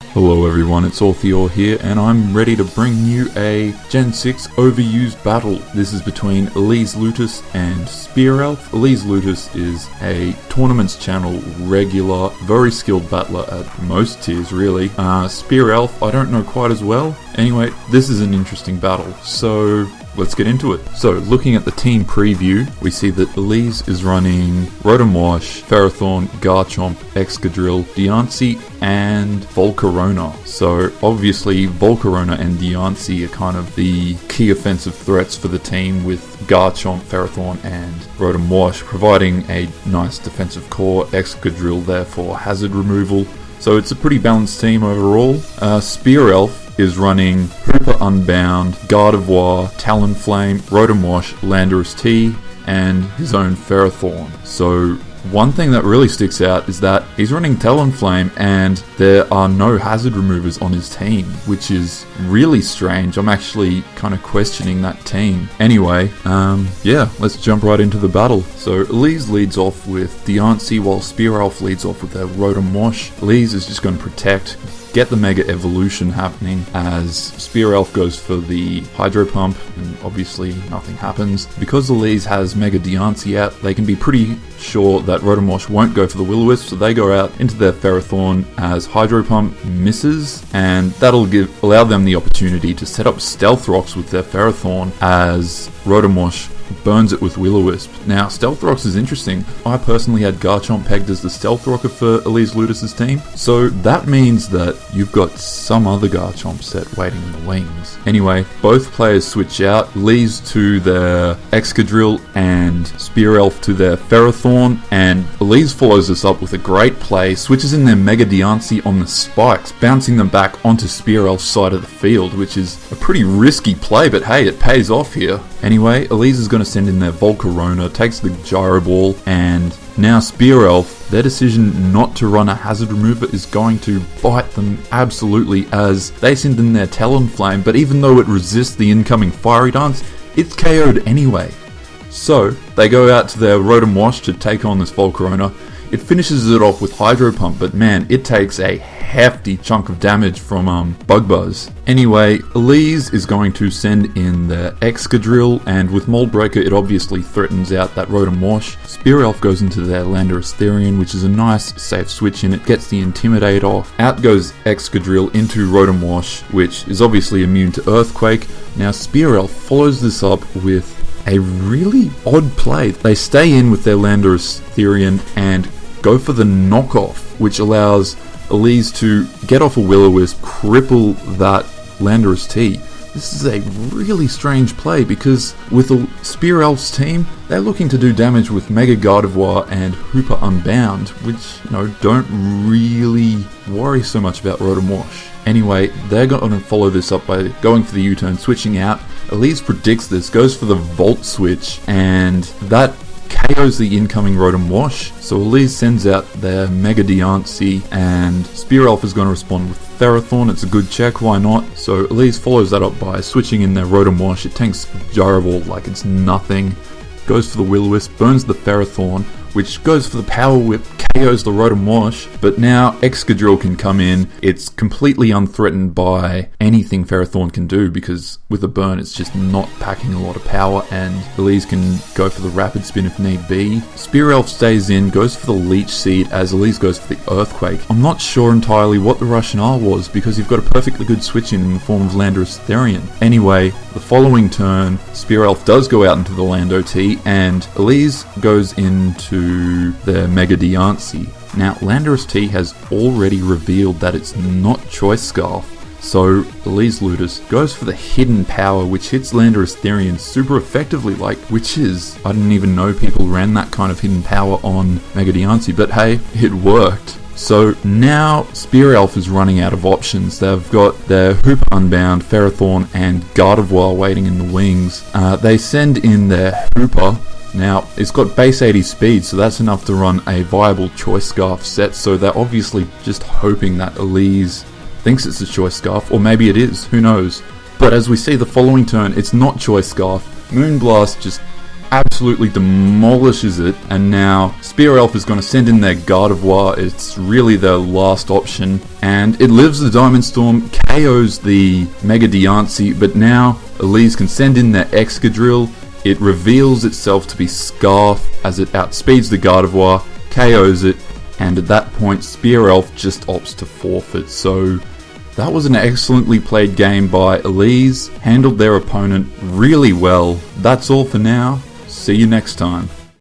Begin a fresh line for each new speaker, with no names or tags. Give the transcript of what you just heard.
Hello everyone, it's Ortheore here, and I'm ready to bring you a Gen 6 overused battle. This is between Elize Lutus and Spear Elf. Elize Lutus is a Tournaments Channel regular, very skilled battler at most tiers really. Spear Elf, I don't know quite as well. Anyway, this is an interesting battle, so let's get into it. So, looking at the team preview, we see that Elize is running Rotom-Wash, Ferrothorn, Garchomp, Excadrill, Diancie, and Volcarona. So, obviously, Volcarona and Diancie are kind of the key offensive threats for the team, with Garchomp, Ferrothorn, and Rotom-Wash providing a nice defensive core. Excadrill, therefore, hazard removal. So, it's a pretty balanced team overall. Spear Elf is running Hooper Unbound, Gardevoir, Talonflame, Rotom-Wash, Landorus T, and his own Ferrothorn. So one thing that really sticks out is that he's running Talonflame and there are no hazard removers on his team, which is really strange. I'm actually kind of questioning that team. Anyway, yeah, let's jump right into the battle. So Elize leads off with Diancie, while Spear Elf leads off with their Rotom-Wash. Elize is just going to protect, get the Mega Evolution happening, as Spear Elf goes for the Hydro Pump, and obviously nothing happens. Because Elize has Mega Diancie out, they can be pretty sure that Rotom-Wash won't go for the Will-O-Wisp, so they go out into their Ferrothorn as Hydro Pump misses, and that'll allow them the opportunity to set up Stealth Rocks with their Ferrothorn as Rotom-Wash burns it with Will-O-Wisp. Now, Stealth Rocks is interesting. I personally had Garchomp pegged as the Stealth Rocker for Elize Lutus' team, so that means that you've got some other Garchomp set waiting in the wings. Anyway, both players switch out, Elize to their Excadrill and Spear Elf to their Ferrothorn, and Elize follows this up with a great play, switches in their Mega Diancie on the spikes, bouncing them back onto Spear Elf's side of the field, which is a pretty risky play, but hey, it pays off here. Anyway, Elize is going to send in their Volcarona, takes the Gyro Ball, and now Spear Elf, their decision not to run a hazard remover is going to bite them absolutely, as they send in their Talonflame, but even though it resists the incoming Fiery Dance, it's KO'd anyway. So, they go out to their Rotom-Wash to take on this Volcarona. It finishes it off with Hydro Pump, but man, it takes a hefty chunk of damage from Bug Buzz. Anyway, Elize is going to send in their Excadrill, and with Mold Breaker it obviously threatens out that Rotom-Wash. Spear Elf goes into their Landorus Therian, which is a nice safe switch in. It gets the Intimidate off. Out goes Excadrill into Rotom-Wash, which is obviously immune to Earthquake. Now Spear Elf follows this up with a really odd play. They stay in with their Landorus Therian and go for the knockoff, which allows Elize to get off a Will-O-Wisp, cripple that Landorus T. This is a really strange play, because with the Spear Elf's team, they're looking to do damage with Mega Gardevoir and Hooper Unbound, which, don't really worry so much about Rotom-Wash. Anyway, they're going to follow this up by going for the U-turn, switching out. Elize predicts this, goes for the Volt Switch, and that KOs the incoming Rotom-Wash. So Elize sends out their Mega Diancie, and Spear Elf is going to respond with Ferrothorn. It's a good check, why not? So Elize follows that up by switching in their Rotom-Wash. It tanks Gyro Ball like it's nothing, goes for the Will-O-Wisp, burns the Ferrothorn, which goes for the Power Whip, KOs the Rotom-Wash, but now Excadrill can come in. It's completely unthreatened by anything Ferrothorn can do, because with a burn it's just not packing a lot of power, and Elize can go for the Rapid Spin if need be. Spear Elf stays in, goes for the Leech Seed as Elize goes for the Earthquake. I'm not sure entirely what the rationale was, because you've got a perfectly good switch in the form of Landorus Therian. Anyway, the following turn, Spear Elf does go out into the Lando T, and Elize goes into their Mega Diancie. Now, Landorus T has already revealed that it's not Choice Scarf, so Elize Lutus goes for the Hidden Power, which hits Landorus Therian super effectively, which is, I didn't even know people ran that kind of Hidden Power on Mega Diancie, but hey, it worked. So now Spear Elf is running out of options. They've got their Hooper Unbound, Ferrothorn, and Gardevoir waiting in the wings. They send in their Hooper. Now, it's got base 80 speed, so that's enough to run a viable Choice Scarf set, so they're obviously just hoping that Elize thinks it's a Choice Scarf, or maybe it is, who knows. But as we see the following turn, it's not Choice Scarf. Moonblast just absolutely demolishes it, and now Spear Elf is going to send in their Gardevoir. It's really their last option, and it lives the Diamond Storm, KOs the Mega Diancie, but now Elize can send in their Excadrill. It reveals itself to be Scarf as it outspeeds the Gardevoir, KOs it, and at that point Spear Elf just opts to forfeit. So that was an excellently played game by Elize, handled their opponent really well. That's all for now. See you next time.